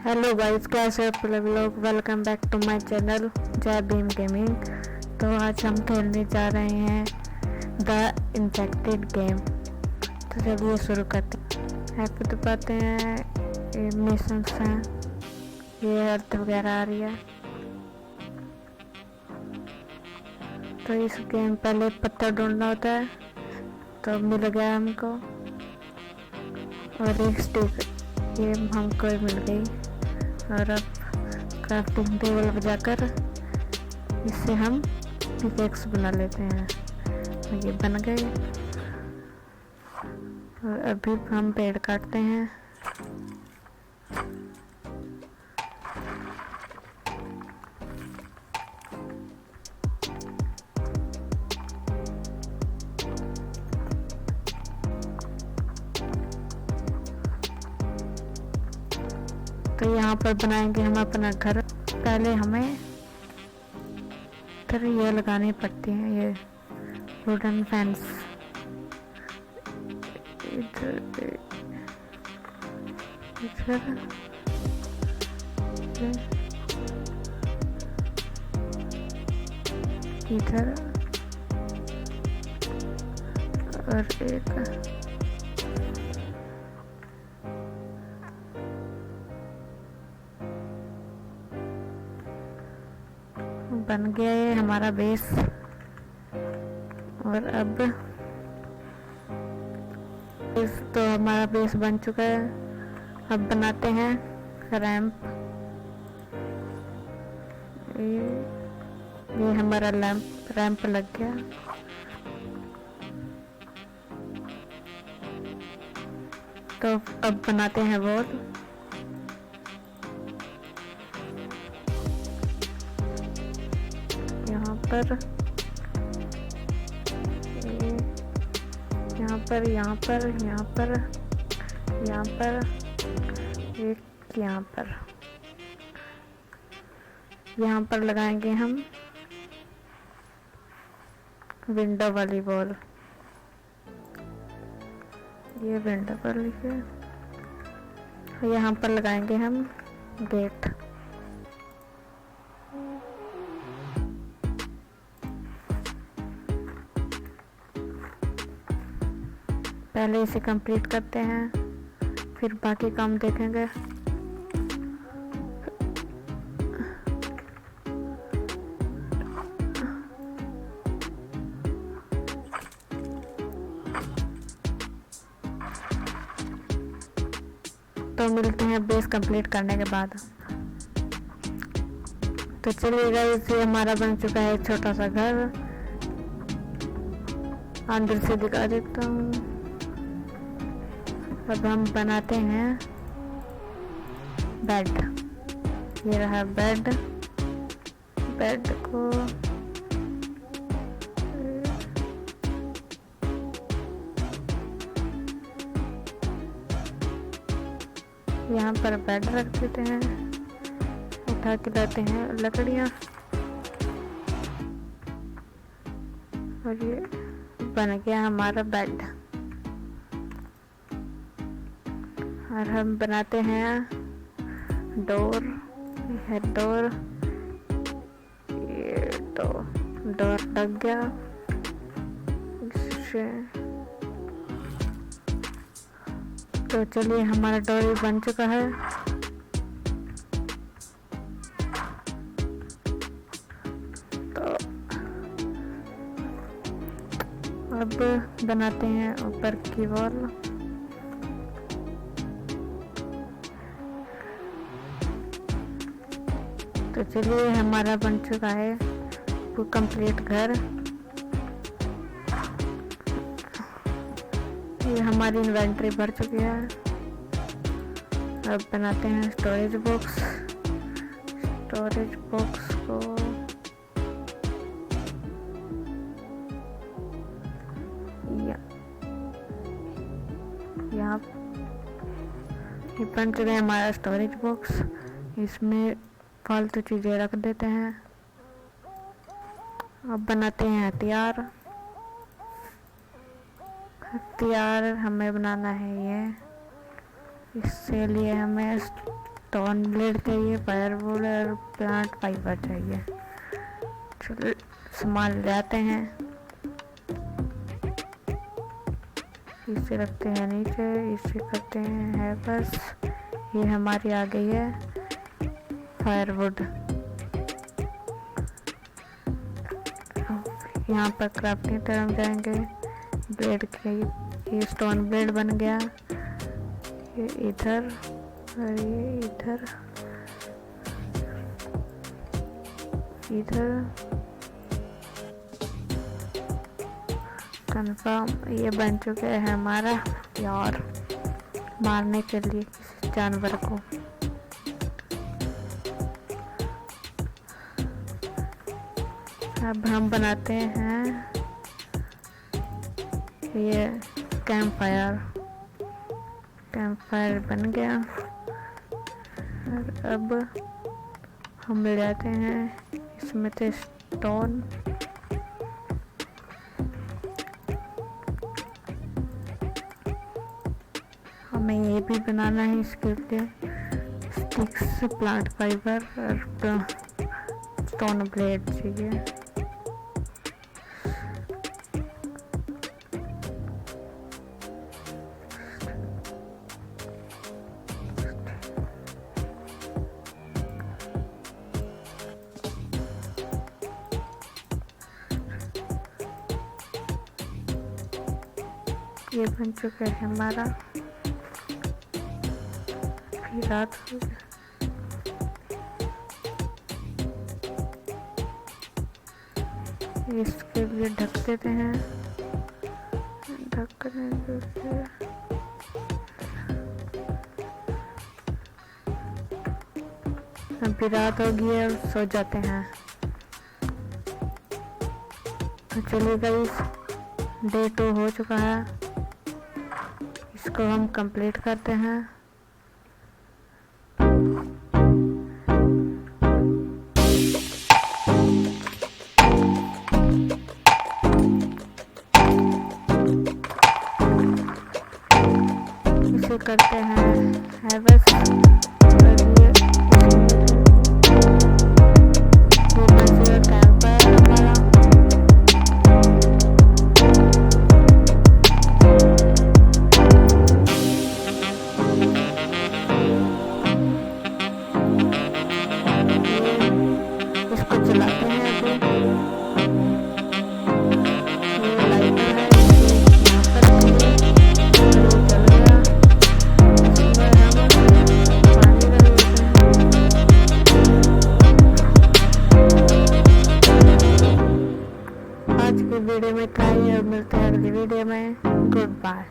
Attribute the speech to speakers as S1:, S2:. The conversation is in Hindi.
S1: हेलो गाइस, कैसे हो आप लोग। Welcome back to my channel Jai Bhim gaming. तो आज हम खेलने जा रहे हैं द इन्फेक्टेड गेम। तो चलिए शुरू करते हैं। आप तो पाते हैं ये मिशंस हैं, ये अर्थ वगैरह आ रही है। तो इस गेम पहले पत्थर ढूंढना होता है, तो मिल गया हमको। और एक स्टिक ये हमको मिल गई। और अब क्राफ्टिंग टेबल बजाकर इससे हम पिकेक्स बना लेते हैं। और ये बन गए। और अभी हम पेड़ काटते हैं। तो यहाँ पर बनाएंगे हम अपना घर। पहले हमें फिर ये लगानी पड़ती है, ये वुडन फेंस। इधर इधर और एक बन गया ये हमारा बेस। और अब तो हमारा बेस बन चुका है। अब बनाते हैं रैंप। ये हमारा रैंप लग गया। तो अब बनाते हैं वॉल। यहाँ पर यहाँ पर यहाँ पर यहाँ पर यहाँ पर एक यहाँ पर लगाएंगे हम विंडो वाली वॉल। ये विंडो वाली है। यहाँ पर लगाएंगे हम गेट। पहले इसे कंप्लीट करते हैं, फिर बाकी काम देखेंगे। तो मिलते हैं बेस कंप्लीट करने के बाद। तो चलिए गाइस, ये हमारा बन चुका है छोटा सा घर। अंदर से दिखा देता हूँ। अब हम बनाते हैं बेड। ये रहा बेड को यहाँ पर बेड रख देते हैं। उठा के लाते हैं लकड़ियाँ। और ये बन गया हमारा बेड। और हम बनाते हैं डोर। ये डोर लग गया इससे। तो चलिए, हमारा डोर भी बन चुका है। तो अब बनाते हैं ऊपर की वॉल। तो चलिए, हमारा बन चुका है वो कंप्लीट घर। ये हमारी इन्वेंटरी भर चुकी है। अब बनाते हैं स्टोरेज बॉक्स को यहाँ ये बन चुका है हमारा स्टोरेज बॉक्स। इसमें फालतू चीजें रख देते हैं। अब बनाते हैं हथियार हमें बनाना है ये। इससे लिए हमें स्टोन ब्लेड चाहिए, फायरवुड और प्लांट फाइबर चाहिए। चलो सामान ले आते हैं। इसे रखते हैं नीचे, इसे करते हैं बस। ये हमारी आ गई है फायरवुड। यहाँ पर क्राफ्टिंग टर्म जाएंगे। ब्लेड के ये स्टोन ब्लेड बन गया। ये इधर और ये इधर इधर कंफर्म। ये बन चुके हैं हमारा यार मारने के लिए किसी जानवर को। अब हम बनाते हैं ये कैंप फायर बन गया। और अब हम ले जाते हैं इसमें से स्टोन। हमें ये भी बनाना है, इसके लिए स्टिक्स, प्लांट फाइबर और स्टोन ब्लेड चाहिए। ये बन चुका है हमारा। फिर रात हो गई। इसके लिए ढक देते हैं। ढकने के लिए अभी रात हो गई है और सो जाते हैं। तो चलिए गाइस, डे 2 हो चुका है। इसको हम कंप्लीट करते हैं। इसे करते हैं बस। वीडियो में था और मिलते हैं अगली वीडियो में। Good bye.